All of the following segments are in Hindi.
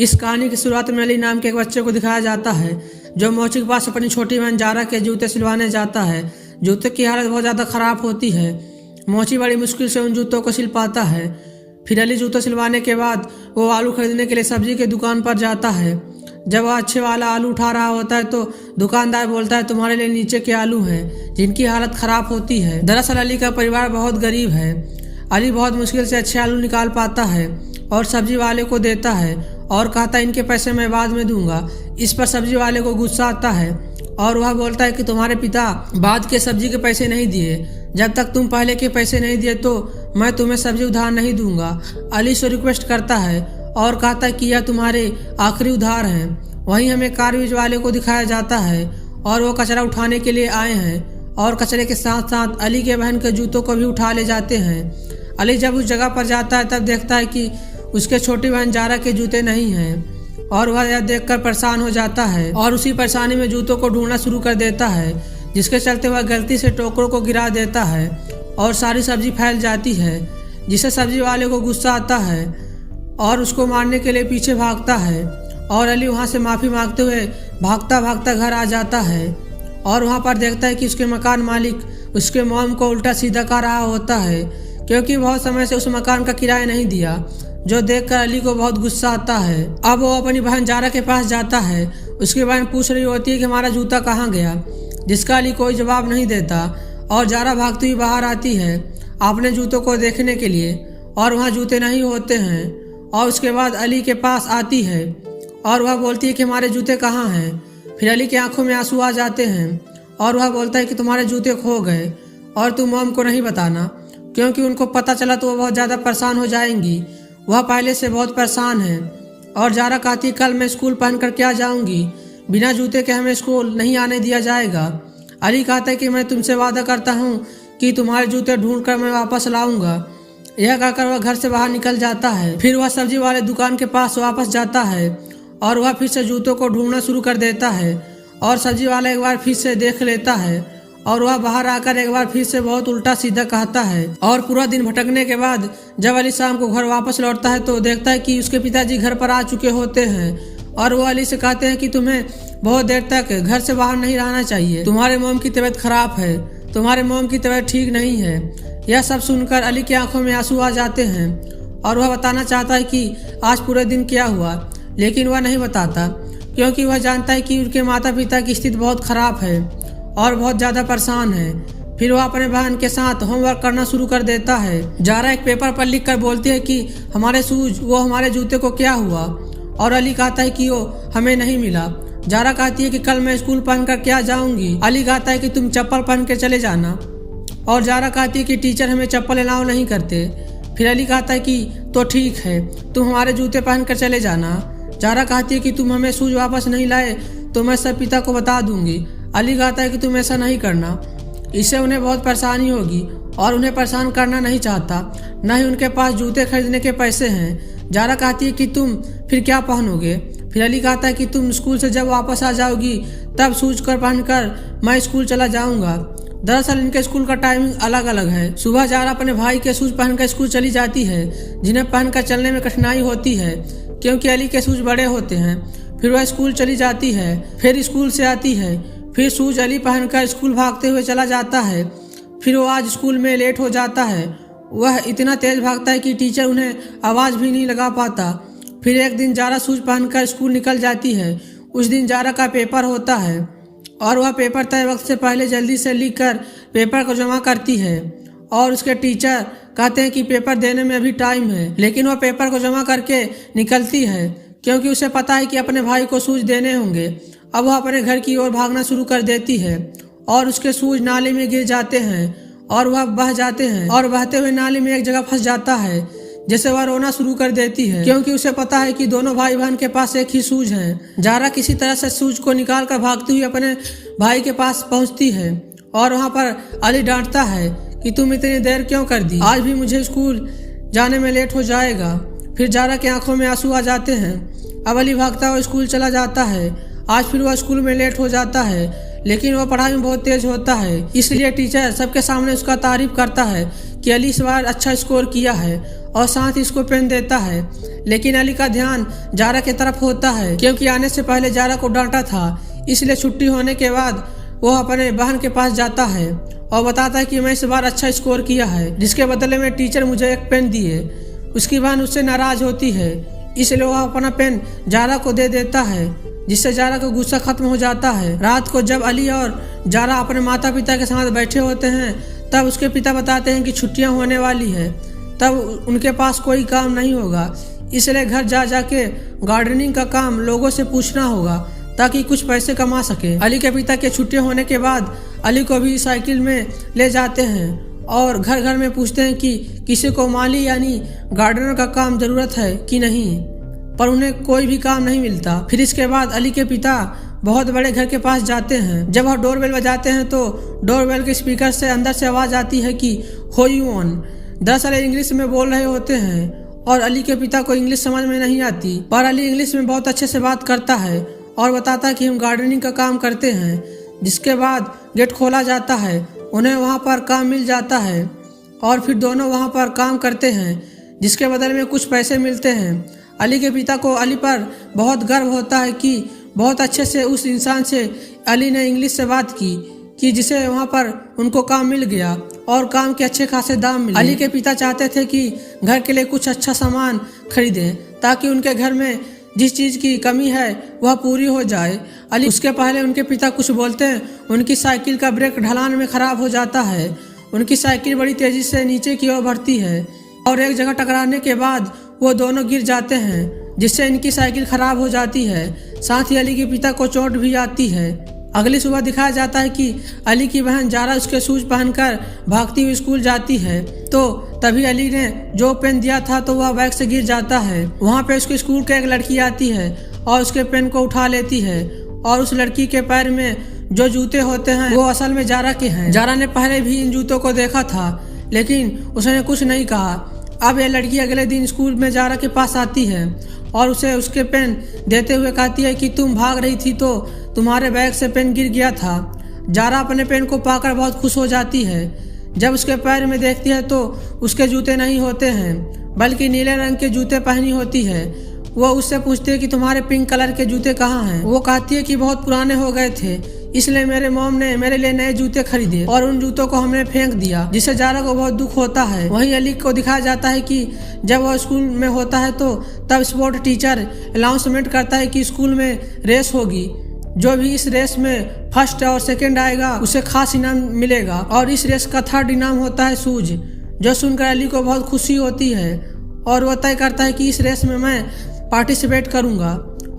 इस कहानी की शुरुआत में अली नाम के एक बच्चे को दिखाया जाता है जो मोची के पास अपनी छोटी बहन जारा के जूते सिलवाने जाता है। जूते की हालत बहुत ज़्यादा ख़राब होती है। मोची बड़ी मुश्किल से उन जूतों को सिल पाता है। फिर अली जूते सिलवाने के बाद वो आलू खरीदने के लिए सब्जी की दुकान पर जाता है। जब वह अच्छे वाला आलू उठा रहा होता है तो दुकानदार बोलता है, तुम्हारे लिए नीचे के आलू हैं जिनकी हालत ख़राब होती है। दरअसल अली का परिवार बहुत गरीब है। अली बहुत मुश्किल से अच्छे आलू निकाल पाता है और सब्जी वाले को देता है और कहता है, इनके पैसे मैं बाद में दूंगा। इस पर सब्जी वाले को गुस्सा आता है और वह बोलता है कि तुम्हारे पिता बाद के सब्जी के पैसे नहीं दिए, जब तक तुम पहले के पैसे नहीं दिए तो मैं तुम्हें सब्जी उधार नहीं दूंगा। अली से रिक्वेस्ट करता है और कहता है कि यह तुम्हारे आखिरी उधार हैं। वहीं हमें कार वाले को दिखाया जाता है और वो कचरा उठाने के लिए आए हैं और कचरे के साथ साथ अली के बहन के जूतों को भी उठा ले जाते हैं। अली जब उस जगह पर जाता है तब देखता है कि उसके छोटी बहन जारा के जूते नहीं हैं और वह यह देखकर परेशान हो जाता है और उसी परेशानी में जूतों को ढूंढना शुरू कर देता है, जिसके चलते वह गलती से टोकरों को गिरा देता है और सारी सब्जी फैल जाती है, जिससे सब्जी वाले को गुस्सा आता है और उसको मारने के लिए पीछे भागता है। और अली वहाँ से माफ़ी मांगते हुए भागता भागता घर आ जाता है और वहाँ पर देखता है कि उसके मकान मालिक उसके मॉम को उल्टा सीधा कर रहा होता है, क्योंकि बहुत समय से उस मकान का किराया नहीं दिया, जो देखकर अली को बहुत गुस्सा आता है। अब वो अपनी बहन जारा के पास जाता है। उसकी बहन पूछ रही होती है कि हमारा जूता कहाँ गया, जिसका अली कोई जवाब नहीं देता और जारा भागती हुई बाहर आती है अपने जूतों को देखने के लिए और वहाँ जूते नहीं होते हैं। और उसके बाद अली के पास आती है और वह बोलती है कि हमारे जूते कहाँ हैं। फिर अली की आंखों में आंसू आ जाते हैं और वह बोलता है कि तुम्हारे जूते खो गए और तुम मॉम को नहीं बताना, क्योंकि उनको पता चला तो वो बहुत ज़्यादा परेशान हो जाएंगी। वह पहले से बहुत परेशान है। और जारा कहती है, कल मैं स्कूल पहनकर क्या जाऊंगी, बिना जूते के हमें स्कूल नहीं आने दिया जाएगा। अली कहता है कि मैं तुमसे वादा करता हूँ कि तुम्हारे जूते ढूंढकर मैं वापस लाऊंगा। यह कहकर वह घर से बाहर निकल जाता है। फिर वह सब्जी वाले दुकान के पास वापस जाता है और वह फिर से जूतों को ढूंढना शुरू कर देता है और सब्जी वाला एक बार फिर से देख लेता है और वह बाहर आकर एक बार फिर से बहुत उल्टा सीधा कहता है। और पूरा दिन भटकने के बाद जब अली शाम को घर वापस लौटता है तो देखता है कि उसके पिताजी घर पर आ चुके होते हैं और वो अली से कहते हैं कि तुम्हें बहुत देर तक घर से बाहर नहीं रहना चाहिए, तुम्हारे मोम की तबीयत खराब है, तुम्हारे मोम की तबीयत ठीक नहीं है। यह सब सुनकर अली की आंखों में आंसू आ जाते हैं और वह बताना चाहता है कि आज पूरे दिन क्या हुआ, लेकिन वह नहीं बताता, क्योंकि वह जानता है कि उनके माता पिता की स्थिति बहुत खराब है और बहुत ज़्यादा परेशान है। फिर वह अपने बहन के साथ होमवर्क करना शुरू कर देता है। जारा एक पेपर पर लिख कर बोलती है कि हमारे शूज, वो हमारे जूते को क्या हुआ, और अली कहता है कि वो हमें नहीं मिला। जारा कहती है कि कल मैं स्कूल पहनकर क्या जाऊंगी। अली कहता है कि तुम चप्पल पहन के चले जाना और जारा कहती है कि टीचर हमें चप्पल अलाउ नहीं करते। फिर अली कहता है कि तो ठीक है, तुम हमारे जूते पहन कर चले जाना। जारा कहती है कि तुम हमें शूज वापस नहीं लाए तो मैं सब पिता को बता दूंगी। अली कहता है कि तुम ऐसा नहीं करना, इससे उन्हें बहुत परेशानी होगी और उन्हें परेशान करना नहीं चाहता, न ही उनके पास जूते खरीदने के पैसे हैं। जारा कहती है कि तुम फिर क्या पहनोगे। फिर अली कहता है कि तुम स्कूल से जब वापस आ जाओगी तब शूज कर पहनकर मैं स्कूल चला जाऊंगा। दरअसल इनके स्कूल का टाइमिंग अलग अलग है। सुबह जारा अपने भाई के शूज पहनकर स्कूल चली जाती है, जिन्हें पहनकर चलने में कठिनाई होती है क्योंकि अली के शूज बड़े होते हैं। फिर वह स्कूल चली जाती है, फिर स्कूल से आती है, फिर शूज अली पहनकर स्कूल भागते हुए चला जाता है। फिर वो आज स्कूल में लेट हो जाता है। वह इतना तेज भागता है कि टीचर उन्हें आवाज़ भी नहीं लगा पाता। फिर एक दिन जारा शूज पहनकर स्कूल निकल जाती है। उस दिन जारा का पेपर होता है और वह पेपर तय वक्त से पहले जल्दी से लिख कर पेपर को जमा करती है और उसके टीचर कहते हैं कि पेपर देने में अभी टाइम है, लेकिन वह पेपर को जमा करके निकलती है क्योंकि उसे पता है कि अपने भाई को शूज देने होंगे। अब वह अपने घर की ओर भागना शुरू कर देती है और उसके शूज नाले में गिर जाते हैं और वह बह जाते हैं और बहते हुए नाले में एक जगह फंस जाता है, जिससे वह रोना शुरू कर देती है क्योंकि उसे पता है कि दोनों भाई बहन के पास एक ही शूज हैं। जारा किसी तरह से शूज को निकाल कर भागती हुई अपने भाई के पास पहुंचती है और वहां पर अली डांटता है कि तुम इतनी देर क्यों कर दी, आज भी मुझे स्कूल जाने में लेट हो जाएगा। फिर जारा की आंखों में आंसू आ जाते हैं। अब अली भागता हुआ स्कूल चला जाता है। आज फिर वह स्कूल में लेट हो जाता है, लेकिन वह पढ़ाई में बहुत तेज होता है, इसलिए टीचर सबके सामने उसका तारीफ करता है कि अली इस बार अच्छा स्कोर किया है और साथ ही इसको पेन देता है। लेकिन अली का ध्यान जारा की तरफ होता है क्योंकि आने से पहले जारा को डांटा था। इसलिए छुट्टी होने के बाद वो अपने बहन के पास जाता है और बताता है कि मैं इस बार अच्छा स्कोर किया है, जिसके बदले में टीचर मुझे एक पेन दिए। उसकी बहन उससे नाराज होती है, इसलिए वह अपना पेन जारा को दे देता है, जिससे जारा का गुस्सा खत्म हो जाता है। रात को जब अली और जारा अपने माता पिता के साथ बैठे होते हैं तब उसके पिता बताते हैं कि छुट्टियां होने वाली है, तब उनके पास कोई काम नहीं होगा, इसलिए घर जा जाके गार्डनिंग का काम लोगों से पूछना होगा ताकि कुछ पैसे कमा सके। अली के पिता के छुट्टियां होने के बाद अली को भी साइकिल में ले जाते हैं और घर घर में पूछते हैं कि किसी को माली यानी गार्डनर का काम जरूरत है कि नहीं, पर उन्हें कोई भी काम नहीं मिलता। फिर इसके बाद अली के पिता बहुत बड़े घर के पास जाते हैं। जब वह डोरबेल बजाते हैं तो डोरबेल के स्पीकर से अंदर से आवाज आती है कि हो यू ऑन। दरअसल इंग्लिश में बोल रहे होते हैं और अली के पिता को इंग्लिश समझ में नहीं आती, पर अली इंग्लिश में बहुत अच्छे से बात करता है और बताता है कि हम गार्डनिंग का काम करते हैं। जिसके बाद गेट खोला जाता है, उन्हें वहाँ पर काम मिल जाता है और फिर दोनों वहाँ पर काम करते हैं, जिसके बदले में कुछ पैसे मिलते हैं। अली के पिता को अली पर बहुत गर्व होता है कि बहुत अच्छे से उस इंसान से अली ने इंग्लिश से बात की कि जिसे वहाँ पर उनको काम मिल गया और काम के अच्छे खासे दाम मिले। अली के पिता चाहते थे कि घर के लिए कुछ अच्छा सामान खरीदें ताकि उनके घर में जिस चीज़ की कमी है वह पूरी हो जाए। अली उसके पहले उनके पिता कुछ बोलते हैं, उनकी साइकिल का ब्रेक ढलान में ख़राब हो जाता है। उनकी साइकिल बड़ी तेज़ी से नीचे की ओर बढ़ती है और एक जगह टकराने के बाद वो दोनों गिर जाते हैं, जिससे इनकी साइकिल खराब हो जाती है। साथ ही अली के पिता को चोट भी आती है। अगली सुबह दिखाया जाता है कि अली की बहन जारा उसके शूज पहनकर भागती हुई स्कूल जाती है, तो तभी अली ने जो पेन दिया था तो वह बैग से गिर जाता है। वहाँ पे उसके स्कूल की एक लड़की आती है और उसके पेन को उठा लेती है और उस लड़की के पैर में जो जूते होते हैं वो असल में जारा के हैं। जारा ने पहले भी इन जूतों को देखा था लेकिन उसने कुछ नहीं कहा। अब यह लड़की अगले दिन स्कूल में जारा के पास आती है और उसे उसके पेन देते हुए कहती है कि तुम भाग रही थी तो तुम्हारे बैग से पेन गिर गया था। जारा अपने पेन को पाकर बहुत खुश हो जाती है। जब उसके पैर में देखती है तो उसके जूते नहीं होते हैं बल्कि नीले रंग के जूते पहनी होती है। वो उससे पूछती है कि तुम्हारे पिंक कलर के जूते कहाँ हैं। वो कहती है कि बहुत पुराने हो गए थे, इसलिए मेरे मॉम ने मेरे लिए नए जूते खरीदे और उन जूतों को हमने फेंक दिया, जिससे जारा को बहुत दुख होता है। वहीं अली को दिखाया जाता है कि जब वह स्कूल में होता है तो तब स्पोर्ट टीचर अनाउंसमेंट करता है कि स्कूल में रेस होगी, जो भी इस रेस में फर्स्ट और सेकंड आएगा उसे खास इनाम मिलेगा और इस रेस का थर्ड इनाम होता है शूज। जो सुनकर अली को बहुत खुशी होती है और वह तय करता है कि इस रेस में मैं पार्टिसिपेट करूंगा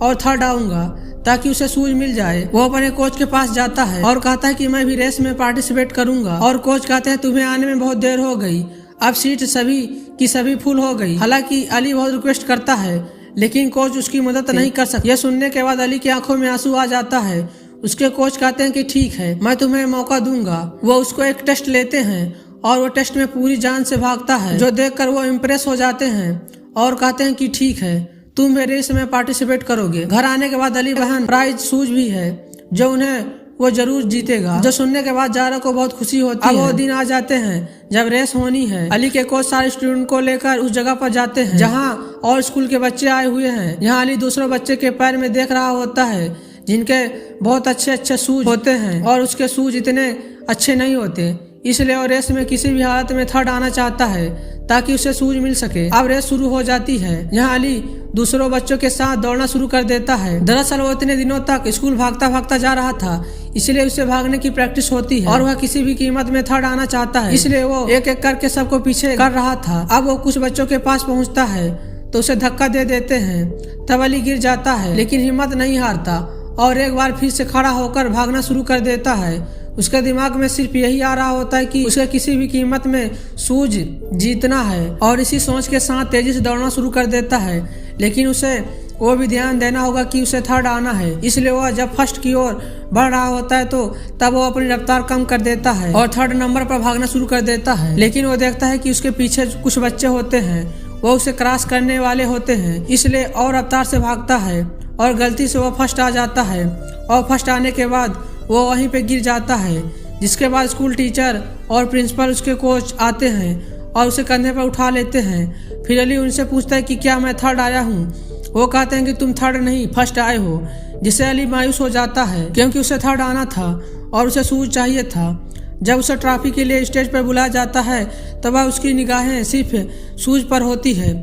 और थर्ड आऊंगा ताकि उसे शूज मिल जाए। वो अपने कोच के पास जाता है और कहता है कि मैं भी रेस में पार्टिसिपेट करूंगा और कोच कहते हैं तुम्हें आने में बहुत देर हो गई, अब सीट सभी की सभी फुल हो गई। हालांकि अली बहुत रिक्वेस्ट करता है लेकिन कोच उसकी मदद नहीं कर सकता। यह सुनने के बाद अली की आंखों में आंसू आ जाता है। उसके कोच कहते हैं कि ठीक है, मैं तुम्हें मौका दूंगा। वो उसको एक टेस्ट लेते हैं और वो टेस्ट में पूरी जान से भागता है, जो देखकर वो इम्प्रेस हो जाते हैं और कहते हैं कि ठीक है, तुम भी रेस में पार्टिसिपेट करोगे। घर आने के बाद अली बहन प्राइज शूज भी है जो उन्हें वो जरूर जीतेगा। जो सुनने के बाद जारा को बहुत खुशी होती है। अब वो दिन आ जाते हैं जब रेस होनी है। अली के कोच सारे स्टूडेंट को लेकर उस जगह पर जाते हैं जहां और स्कूल के बच्चे आए हुए हैं। यहाँ अली दूसरे बच्चे के पैर में देख रहा होता है जिनके बहुत अच्छे अच्छे शूज होते हैं और उसके शूज इतने अच्छे नहीं होते, इसलिए वो रेस में किसी भी हालत में थर्ड आना चाहता है ताकि उसे शूज मिल सके। अब रेस शुरू हो जाती है। यहाँ अली दूसरों बच्चों के साथ दौड़ना शुरू कर देता है। दरअसल वो इतने दिनों तक स्कूल भागता भागता जा रहा था, इसलिए उसे भागने की प्रैक्टिस होती है और वह किसी भी कीमत में थर्ड आना चाहता है, इसलिए वो एक एक करके सबको पीछे कर रहा था। अब वो कुछ बच्चों के पास पहुंचता है तो उसे धक्का दे देते हैं। तब अली गिर जाता है लेकिन हिम्मत नहीं हारता और एक बार फिर से खड़ा होकर भागना शुरू कर देता है। उसके दिमाग में सिर्फ यही आ रहा होता है कि उसे किसी भी कीमत में शूज जीतना है और इसी सोच के साथ तेजी से दौड़ना शुरू कर देता है। लेकिन उसे वो भी ध्यान देना होगा कि उसे थर्ड आना है, इसलिए वह जब फर्स्ट की ओर बढ़ रहा होता है तो तब वो अपनी रफ्तार कम कर देता है और थर्ड नंबर पर भागना शुरू कर देता है। लेकिन वो देखता है कि उसके पीछे कुछ बच्चे होते हैं, वो उसे क्रॉस करने वाले होते हैं, इसलिए और रफ्तार से भागता है और गलती से वो फर्स्ट आ जाता है और फर्स्ट आने के बाद वो वहीं पे गिर जाता है। जिसके बाद स्कूल टीचर और प्रिंसिपल उसके कोच आते हैं और उसे कंधे पर उठा लेते हैं। फिर अली उनसे पूछता है कि क्या मैं थर्ड आया हूँ। वो कहते हैं कि तुम थर्ड नहीं फर्स्ट आए हो, जिससे अली मायूस हो जाता है क्योंकि उसे थर्ड आना था और उसे शूज चाहिए था। जब उसे ट्रॉफी के लिए स्टेज पर बुलाया जाता है तब उसकी निगाहें सिर्फ शूज पर होती है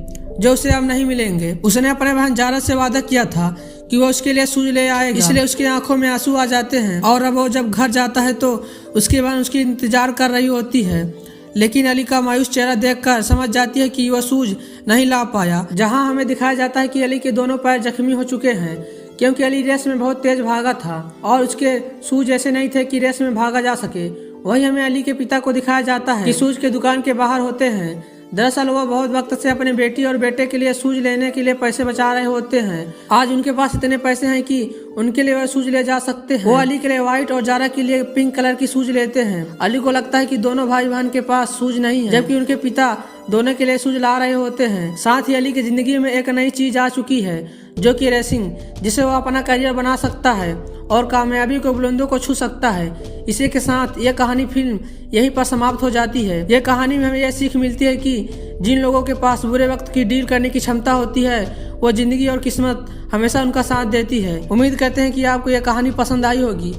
जो उसे अब नहीं मिलेंगे। उसने अपने बहन जारा से वादा किया था कि वो उसके लिए शूज ले आएगा, इसलिए उसकी आंखों में आंसू आ जाते हैं और अब वो जब घर जाता है तो उसकी बहन उसकी इंतजार कर रही होती है। लेकिन अली का मायूस चेहरा देखकर समझ जाती है कि वह शूज नहीं ला पाया। जहां हमें दिखाया जाता है कि अली के दोनों पैर जख्मी हो चुके हैं क्योंकि अली रेस में बहुत तेज भागा था और उसके शूज ऐसे नहीं थे कि रेस में भागा जा सके। वही हमें अली के पिता को दिखाया जाता है कि शूज के दुकान के बाहर होते हैं। दरअसल वो बहुत वक्त से अपने बेटी और बेटे के लिए शूज लेने के लिए पैसे बचा रहे होते हैं। आज उनके पास इतने पैसे हैं कि उनके लिए वह शूज ले जा सकते हैं। वो अली के लिए व्हाइट और जारा के लिए पिंक कलर की शूज लेते हैं। अली को लगता है कि दोनों भाई बहन के पास शूज नहीं है, जबकि उनके पिता दोनों के लिए शूज ला रहे होते हैं। साथ ही अली की जिंदगी में एक नई चीज आ चुकी है जो कि रेसिंग, जिसे वो अपना करियर बना सकता है और कामयाबी को बुलंदों को छू सकता है। इसी के साथ यह कहानी फिल्म यहीं पर समाप्त हो जाती है। यह कहानी में हमें यह सीख मिलती है कि जिन लोगों के पास बुरे वक्त की डील करने की क्षमता होती है वो जिंदगी और किस्मत हमेशा उनका साथ देती है। उम्मीद करते हैं कि आपको यह कहानी पसंद आई होगी।